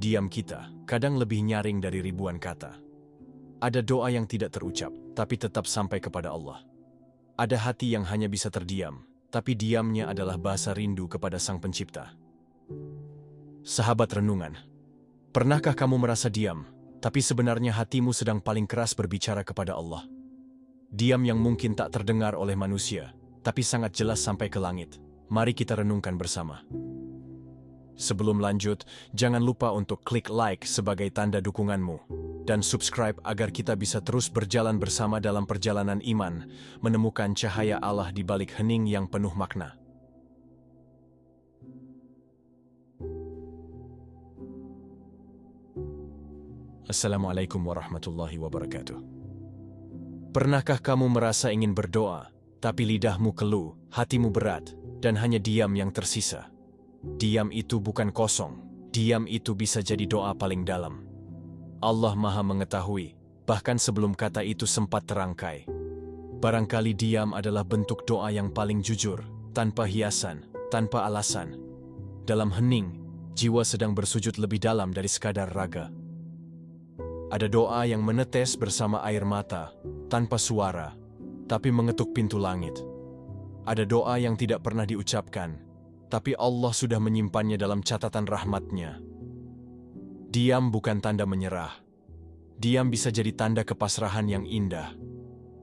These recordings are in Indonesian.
Diam kita kadang lebih nyaring dari ribuan kata. Ada doa yang tidak terucap, tapi tetap sampai kepada Allah. Ada hati yang hanya bisa terdiam, tapi diamnya adalah bahasa rindu kepada Sang Pencipta. Sahabat renungan, pernahkah kamu merasa diam, tapi sebenarnya hatimu sedang paling keras berbicara kepada Allah? Diam yang mungkin tak terdengar oleh manusia, tapi sangat jelas sampai ke langit. Mari kita renungkan bersama. Sebelum lanjut, jangan lupa untuk klik like sebagai tanda dukunganmu, dan subscribe agar kita bisa terus berjalan bersama dalam perjalanan iman, menemukan cahaya Allah di balik hening yang penuh makna. Assalamualaikum warahmatullahi wabarakatuh. Pernahkah kamu merasa ingin berdoa, tapi lidahmu keluh, hatimu berat, dan hanya diam yang tersisa? Diam itu bukan kosong, diam itu bisa jadi doa paling dalam. Allah Maha mengetahui, bahkan sebelum kata itu sempat terangkai. Barangkali diam adalah bentuk doa yang paling jujur, tanpa hiasan, tanpa alasan. Dalam hening, jiwa sedang bersujud lebih dalam dari sekadar raga. Ada doa yang menetes bersama air mata, tanpa suara, tapi mengetuk pintu langit. Ada doa yang tidak pernah diucapkan, tapi Allah sudah menyimpannya dalam catatan rahmat-Nya. Diam bukan tanda menyerah. Diam bisa jadi tanda kepasrahan yang indah.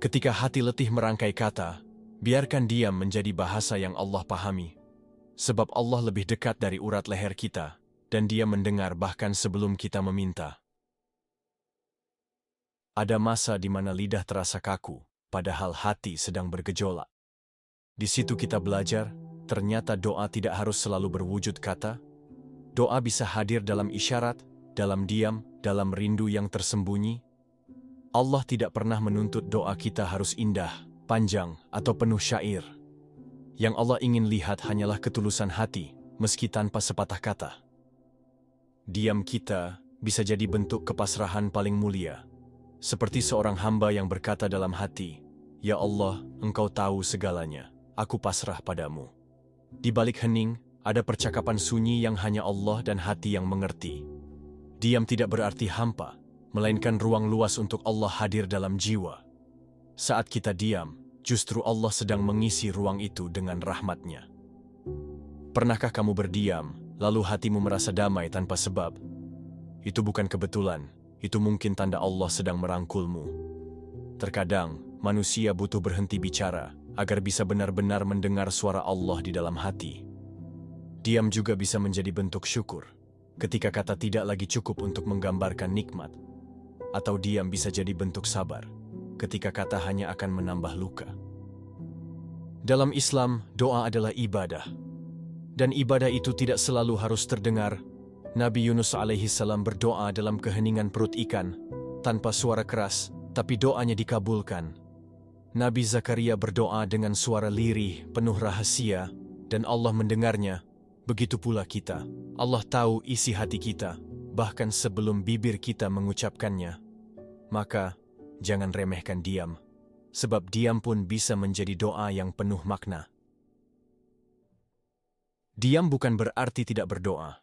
Ketika hati letih merangkai kata, biarkan diam menjadi bahasa yang Allah pahami. Sebab Allah lebih dekat dari urat leher kita, dan Dia mendengar bahkan sebelum kita meminta. Ada masa di mana lidah terasa kaku, padahal hati sedang bergejolak. Di situ kita belajar, ternyata doa tidak harus selalu berwujud kata. Doa bisa hadir dalam isyarat, dalam diam, dalam rindu yang tersembunyi. Allah tidak pernah menuntut doa kita harus indah, panjang, atau penuh syair. Yang Allah ingin lihat hanyalah ketulusan hati, meski tanpa sepatah kata. Diam kita bisa jadi bentuk kepasrahan paling mulia. Seperti seorang hamba yang berkata dalam hati, "Ya Allah, Engkau tahu segalanya, aku pasrah padamu." Di balik hening, ada percakapan sunyi yang hanya Allah dan hati yang mengerti. Diam tidak berarti hampa, melainkan ruang luas untuk Allah hadir dalam jiwa. Saat kita diam, justru Allah sedang mengisi ruang itu dengan rahmat-Nya. Pernahkah kamu berdiam, lalu hatimu merasa damai tanpa sebab? Itu bukan kebetulan, itu mungkin tanda Allah sedang merangkulmu. Terkadang, manusia butuh berhenti bicara, agar bisa benar-benar mendengar suara Allah di dalam hati. Diam juga bisa menjadi bentuk syukur, ketika kata tidak lagi cukup untuk menggambarkan nikmat. Atau diam bisa jadi bentuk sabar, ketika kata hanya akan menambah luka. Dalam Islam, doa adalah ibadah. Dan ibadah itu tidak selalu harus terdengar. Nabi Yunus alaihissalam berdoa dalam keheningan perut ikan, tanpa suara keras, tapi doanya dikabulkan. Nabi Zakaria berdoa dengan suara lirih, penuh rahasia, dan Allah mendengarnya. Begitu pula kita. Allah tahu isi hati kita, bahkan sebelum bibir kita mengucapkannya. Maka, jangan remehkan diam, sebab diam pun bisa menjadi doa yang penuh makna. Diam bukan berarti tidak berdoa.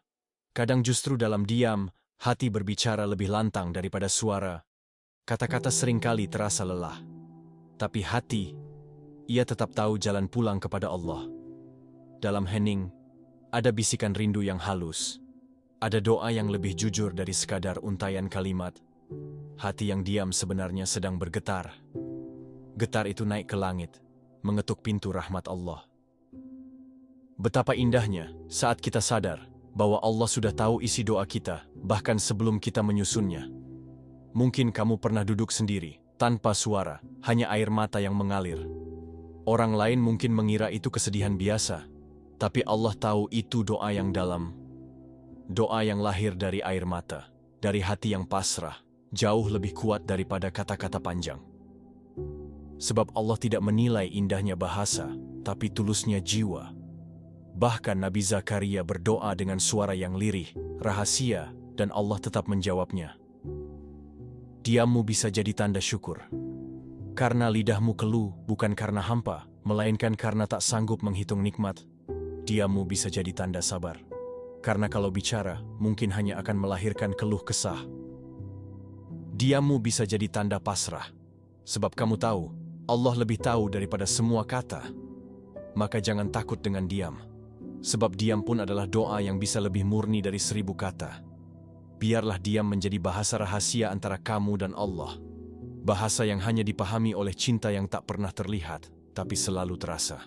Kadang justru dalam diam, hati berbicara lebih lantang daripada suara. Kata-kata seringkali terasa lelah. Tapi hati, ia tetap tahu jalan pulang kepada Allah. Dalam hening, ada bisikan rindu yang halus. Ada doa yang lebih jujur dari sekadar untaian kalimat. Hati yang diam sebenarnya sedang bergetar. Getar itu naik ke langit, mengetuk pintu rahmat Allah. Betapa indahnya saat kita sadar bahwa Allah sudah tahu isi doa kita, bahkan sebelum kita menyusunnya. Mungkin kamu pernah duduk sendiri, tanpa suara, hanya air mata yang mengalir. Orang lain mungkin mengira itu kesedihan biasa, tapi Allah tahu itu doa yang dalam. Doa yang lahir dari air mata, dari hati yang pasrah, jauh lebih kuat daripada kata-kata panjang. Sebab Allah tidak menilai indahnya bahasa, tapi tulusnya jiwa. Bahkan Nabi Zakaria berdoa dengan suara yang lirih, rahasia, dan Allah tetap menjawabnya. Diammu bisa jadi tanda syukur. Karena lidahmu keluh bukan karena hampa, melainkan karena tak sanggup menghitung nikmat. Diammu bisa jadi tanda sabar. karena kalau bicara, mungkin hanya akan melahirkan keluh kesah. Diammu bisa jadi tanda pasrah, sebab kamu tahu, Allah lebih tahu daripada semua kata. Maka jangan takut dengan diam, sebab diam pun adalah doa yang bisa lebih murni dari 1000 kata. Biarlah diam menjadi bahasa rahasia antara kamu dan Allah. Bahasa yang hanya dipahami oleh cinta yang tak pernah terlihat, tapi selalu terasa.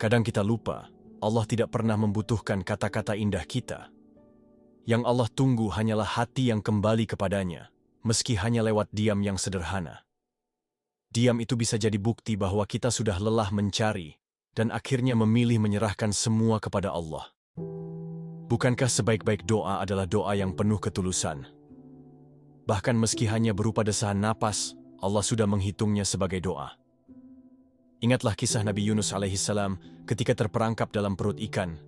Kadang kita lupa, Allah tidak pernah membutuhkan kata-kata indah kita. Yang Allah tunggu hanyalah hati yang kembali kepadanya, meski hanya lewat diam yang sederhana. Diam itu bisa jadi bukti bahwa kita sudah lelah mencari, dan akhirnya memilih menyerahkan semua kepada Allah. Bukankah sebaik-baik doa adalah doa yang penuh ketulusan? Bahkan meski hanya berupa desahan napas, Allah sudah menghitungnya sebagai doa. Ingatlah kisah Nabi Yunus alaihissalam ketika terperangkap dalam perut ikan.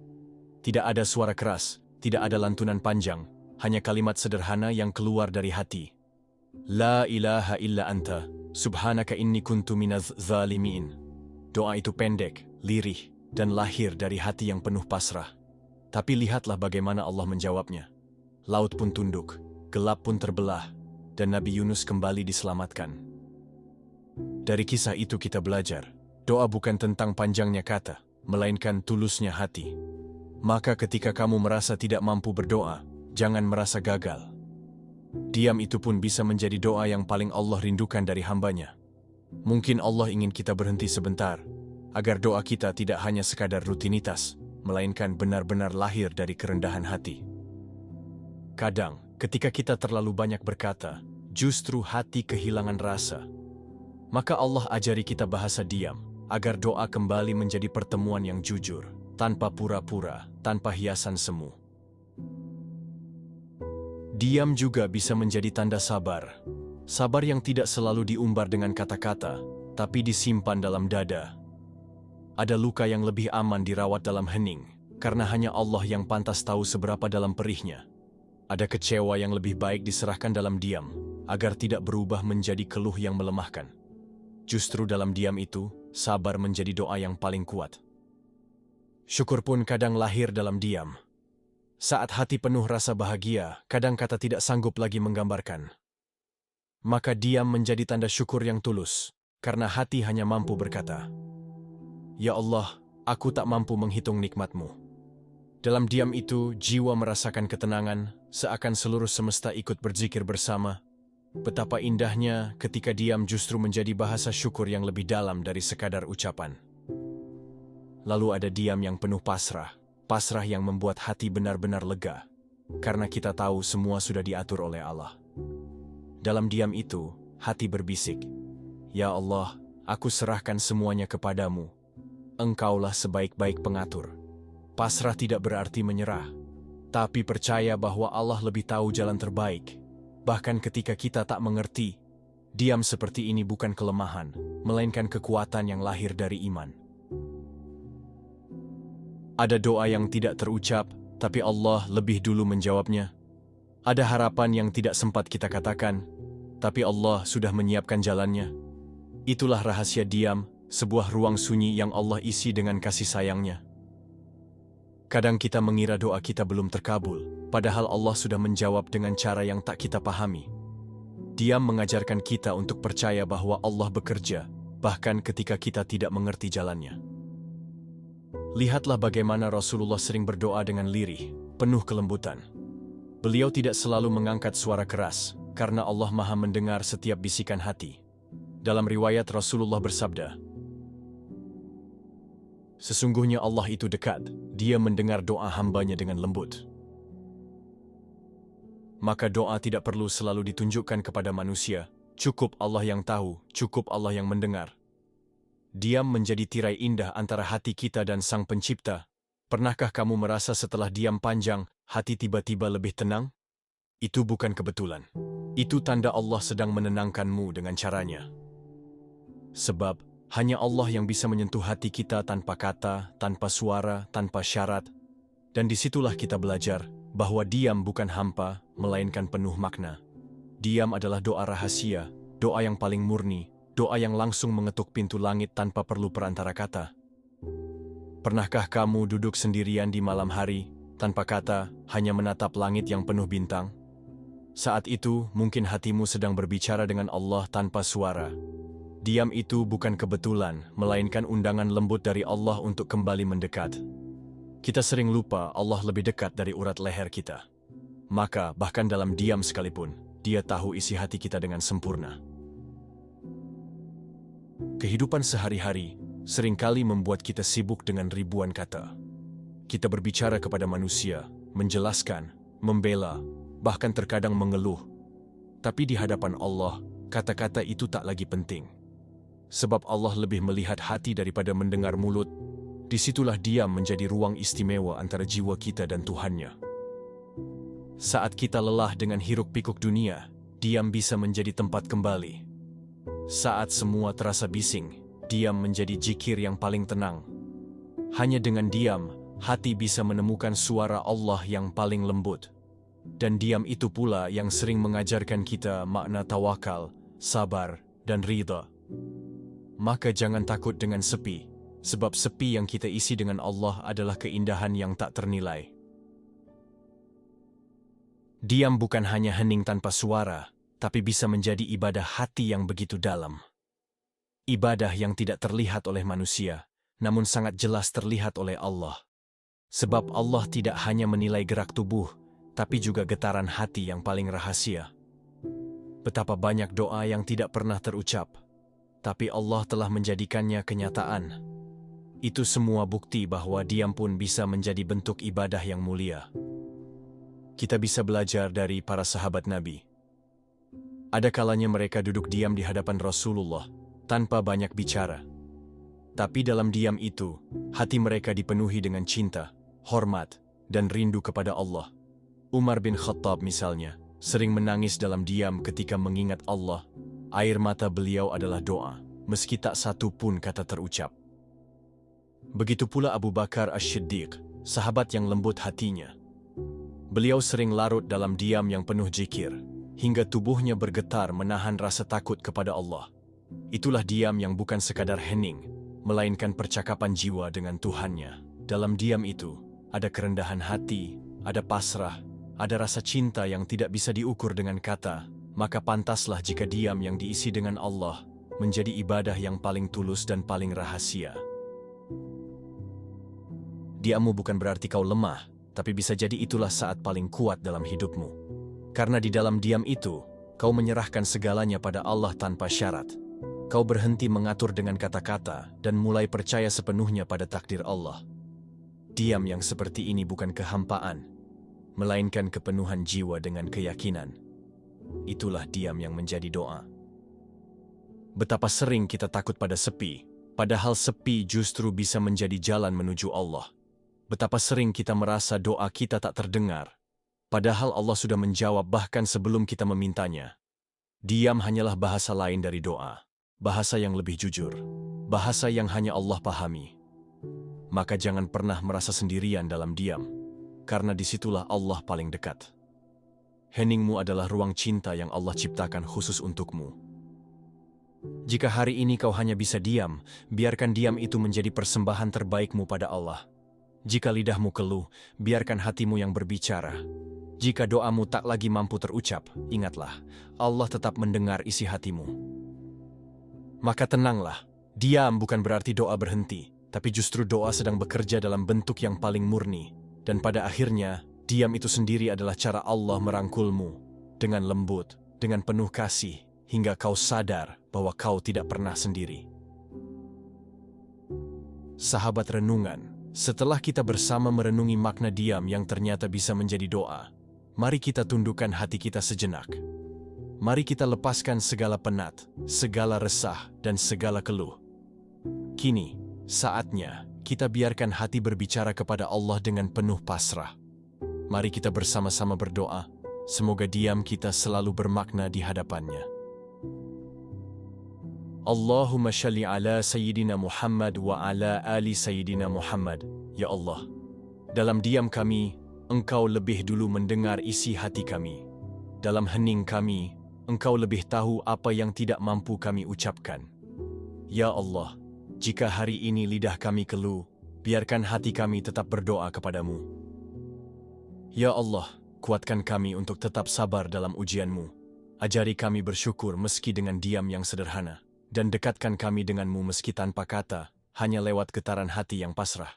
Tidak ada suara keras, tidak ada lantunan panjang, hanya kalimat sederhana yang keluar dari hati. La ilaha illa anta, subhanaka inni kuntu minaz zalimin. Doa itu pendek, lirih, dan lahir dari hati yang penuh pasrah. Tapi lihatlah bagaimana Allah menjawabnya. Laut pun tunduk, gelap pun terbelah, dan Nabi Yunus kembali diselamatkan. Dari kisah itu kita belajar, doa bukan tentang panjangnya kata, melainkan tulusnya hati. Maka ketika kamu merasa tidak mampu berdoa, jangan merasa gagal. Diam itu pun bisa menjadi doa yang paling Allah rindukan dari hambanya. Mungkin Allah ingin kita berhenti sebentar, agar doa kita tidak hanya sekadar rutinitas, melainkan benar-benar lahir dari kerendahan hati. Kadang, ketika kita terlalu banyak berkata, justru hati kehilangan rasa. Maka Allah ajari kita bahasa diam, agar doa kembali menjadi pertemuan yang jujur, tanpa pura-pura, tanpa hiasan semu. Diam juga bisa menjadi tanda sabar. Sabar yang tidak selalu diumbar dengan kata-kata, tapi disimpan dalam dada. Ada luka yang lebih aman dirawat dalam hening, karena hanya Allah yang pantas tahu seberapa dalam perihnya. Ada kecewa yang lebih baik diserahkan dalam diam, agar tidak berubah menjadi keluh yang melemahkan. Justru dalam diam itu, sabar menjadi doa yang paling kuat. Syukur pun kadang lahir dalam diam. Saat hati penuh rasa bahagia, kadang kata tidak sanggup lagi menggambarkan. Maka diam menjadi tanda syukur yang tulus, karena hati hanya mampu berkata, "Ya Allah, aku tak mampu menghitung nikmat-Mu." Dalam diam itu, jiwa merasakan ketenangan, seakan seluruh semesta ikut berzikir bersama. Betapa indahnya ketika diam justru menjadi bahasa syukur yang lebih dalam dari sekadar ucapan. Lalu ada diam yang penuh pasrah, pasrah yang membuat hati benar-benar lega, karena kita tahu semua sudah diatur oleh Allah. Dalam diam itu, hati berbisik, "Ya Allah, aku serahkan semuanya kepadamu. Engkaulah sebaik-baik pengatur." Pasrah tidak berarti menyerah, tapi percaya bahwa Allah lebih tahu jalan terbaik. Bahkan ketika kita tak mengerti, diam seperti ini bukan kelemahan, melainkan kekuatan yang lahir dari iman. Ada doa yang tidak terucap, tapi Allah lebih dulu menjawabnya. Ada harapan yang tidak sempat kita katakan, tapi Allah sudah menyiapkan jalannya. Itulah rahasia diam, sebuah ruang sunyi yang Allah isi dengan kasih sayangnya. Kadang kita mengira doa kita belum terkabul, padahal Allah sudah menjawab dengan cara yang tak kita pahami. Diam mengajarkan kita untuk percaya bahwa Allah bekerja, bahkan ketika kita tidak mengerti jalannya. Lihatlah bagaimana Rasulullah sering berdoa dengan lirih, penuh kelembutan. Beliau tidak selalu mengangkat suara keras, karena Allah Maha mendengar setiap bisikan hati. Dalam riwayat Rasulullah bersabda, "Sesungguhnya Allah itu dekat, Dia mendengar doa hambanya dengan lembut." Maka doa tidak perlu selalu ditunjukkan kepada manusia, cukup Allah yang tahu, cukup Allah yang mendengar. Diam menjadi tirai indah antara hati kita dan Sang Pencipta. Pernahkah kamu merasa setelah diam panjang, hati tiba-tiba lebih tenang? Itu bukan kebetulan. Itu tanda Allah sedang menenangkanmu dengan caranya. Sebab, hanya Allah yang bisa menyentuh hati kita tanpa kata, tanpa suara, tanpa syarat. Dan disitulah kita belajar bahwa diam bukan hampa, melainkan penuh makna. Diam adalah doa rahasia, doa yang paling murni, doa yang langsung mengetuk pintu langit tanpa perlu perantara kata. Pernahkah kamu duduk sendirian di malam hari, tanpa kata, hanya menatap langit yang penuh bintang? Saat itu, mungkin hatimu sedang berbicara dengan Allah tanpa suara. Diam itu bukan kebetulan, melainkan undangan lembut dari Allah untuk kembali mendekat. Kita sering lupa Allah lebih dekat dari urat leher kita. Maka, bahkan dalam diam sekalipun, Dia tahu isi hati kita dengan sempurna. Kehidupan sehari-hari seringkali membuat kita sibuk dengan ribuan kata. Kita berbicara kepada manusia, menjelaskan, membela, bahkan terkadang mengeluh. Tapi di hadapan Allah, kata-kata itu tak lagi penting. Sebab Allah lebih melihat hati daripada mendengar mulut. Disitulah diam menjadi ruang istimewa antara jiwa kita dan Tuhannya. Saat kita lelah dengan hiruk-pikuk dunia, diam bisa menjadi tempat kembali. Saat semua terasa bising, diam menjadi zikir yang paling tenang. Hanya dengan diam, hati bisa menemukan suara Allah yang paling lembut. Dan diam itu pula yang sering mengajarkan kita makna tawakal, sabar, dan ridha. Maka jangan takut dengan sepi, sebab sepi yang kita isi dengan Allah adalah keindahan yang tak ternilai. Diam bukan hanya hening tanpa suara, tapi bisa menjadi ibadah hati yang begitu dalam. Ibadah yang tidak terlihat oleh manusia, namun sangat jelas terlihat oleh Allah. Sebab Allah tidak hanya menilai gerak tubuh, tapi juga getaran hati yang paling rahasia. Betapa banyak doa yang tidak pernah terucap, tapi Allah telah menjadikannya kenyataan. Itu semua bukti bahwa diam pun bisa menjadi bentuk ibadah yang mulia. Kita bisa belajar dari para sahabat Nabi. Ada kalanya mereka duduk diam di hadapan Rasulullah, tanpa banyak bicara. Tapi dalam diam itu, hati mereka dipenuhi dengan cinta, hormat, dan rindu kepada Allah. Umar bin Khattab misalnya, sering menangis dalam diam ketika mengingat Allah. Air mata beliau adalah doa, meski tak satu pun kata terucap. Begitu pula Abu Bakar As-Siddiq, sahabat yang lembut hatinya. Beliau sering larut dalam diam yang penuh zikir, hingga tubuhnya bergetar menahan rasa takut kepada Allah. Itulah diam yang bukan sekadar hening, melainkan percakapan jiwa dengan Tuhannya. Dalam diam itu, ada kerendahan hati, ada pasrah, ada rasa cinta yang tidak bisa diukur dengan kata. Maka pantaslah jika diam yang diisi dengan Allah menjadi ibadah yang paling tulus dan paling rahasia. Diammu bukan berarti kau lemah, tapi bisa jadi itulah saat paling kuat dalam hidupmu. Karena di dalam diam itu, kau menyerahkan segalanya pada Allah tanpa syarat. Kau berhenti mengatur dengan kata-kata dan mulai percaya sepenuhnya pada takdir Allah. Diam yang seperti ini bukan kehampaan, melainkan kepenuhan jiwa dengan keyakinan. Itulah diam yang menjadi doa. Betapa sering kita takut pada sepi, padahal sepi justru bisa menjadi jalan menuju Allah. Betapa sering kita merasa doa kita tak terdengar, padahal Allah sudah menjawab bahkan sebelum kita memintanya. Diam hanyalah bahasa lain dari doa. Bahasa yang lebih jujur, bahasa yang hanya Allah pahami. Maka jangan pernah merasa sendirian dalam diam, karena disitulah Allah paling dekat. Heningmu adalah ruang cinta yang Allah ciptakan khusus untukmu. Jika hari ini kau hanya bisa diam, biarkan diam itu menjadi persembahan terbaikmu pada Allah. Jika lidahmu keluh, biarkan hatimu yang berbicara. Jika doamu tak lagi mampu terucap, ingatlah, Allah tetap mendengar isi hatimu. Maka tenanglah, diam bukan berarti doa berhenti, tapi justru doa sedang bekerja dalam bentuk yang paling murni. Dan pada akhirnya, diam itu sendiri adalah cara Allah merangkulmu, dengan lembut, dengan penuh kasih, hingga kau sadar bahwa kau tidak pernah sendiri. Sahabat renungan, setelah kita bersama merenungi makna diam yang ternyata bisa menjadi doa, mari kita tundukkan hati kita sejenak. Mari kita lepaskan segala penat, segala resah, dan segala keluh. Kini, saatnya kita biarkan hati berbicara kepada Allah dengan penuh pasrah. Mari kita bersama-sama berdoa, semoga diam kita selalu bermakna di hadapannya. Allahumma shalli ala Sayyidina Muhammad wa ala ali Sayyidina Muhammad. Ya Allah, dalam diam kami, Engkau lebih dulu mendengar isi hati kami. Dalam hening kami, Engkau lebih tahu apa yang tidak mampu kami ucapkan. Ya Allah, jika hari ini lidah kami keluh, biarkan hati kami tetap berdoa kepadamu. Ya Allah, kuatkan kami untuk tetap sabar dalam ujian-Mu. Ajari kami bersyukur meski dengan diam yang sederhana, dan dekatkan kami denganmu meski tanpa kata, hanya lewat getaran hati yang pasrah.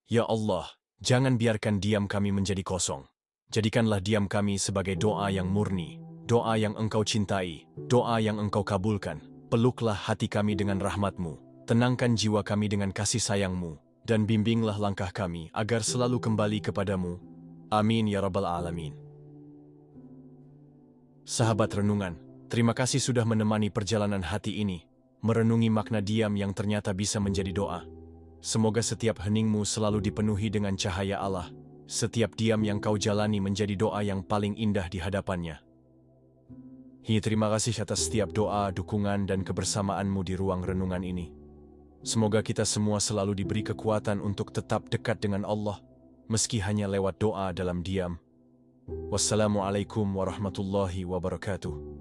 Ya Allah, jangan biarkan diam kami menjadi kosong. Jadikanlah diam kami sebagai doa yang murni, doa yang Engkau cintai, doa yang Engkau kabulkan. Peluklah hati kami dengan rahmat-Mu, tenangkan jiwa kami dengan kasih sayang-Mu, dan bimbinglah langkah kami agar selalu kembali kepadamu. Amin ya Rabbal Alamin. Sahabat renungan, terima kasih sudah menemani perjalanan hati ini, merenungi makna diam yang ternyata bisa menjadi doa. Semoga setiap heningmu selalu dipenuhi dengan cahaya Allah, setiap diam yang kau jalani menjadi doa yang paling indah di hadapannya. Terima kasih atas setiap doa, dukungan, dan kebersamaanmu di ruang renungan ini. Semoga kita semua selalu diberi kekuatan untuk tetap dekat dengan Allah, meski hanya lewat doa dalam diam. Wassalamualaikum warahmatullahi wabarakatuh.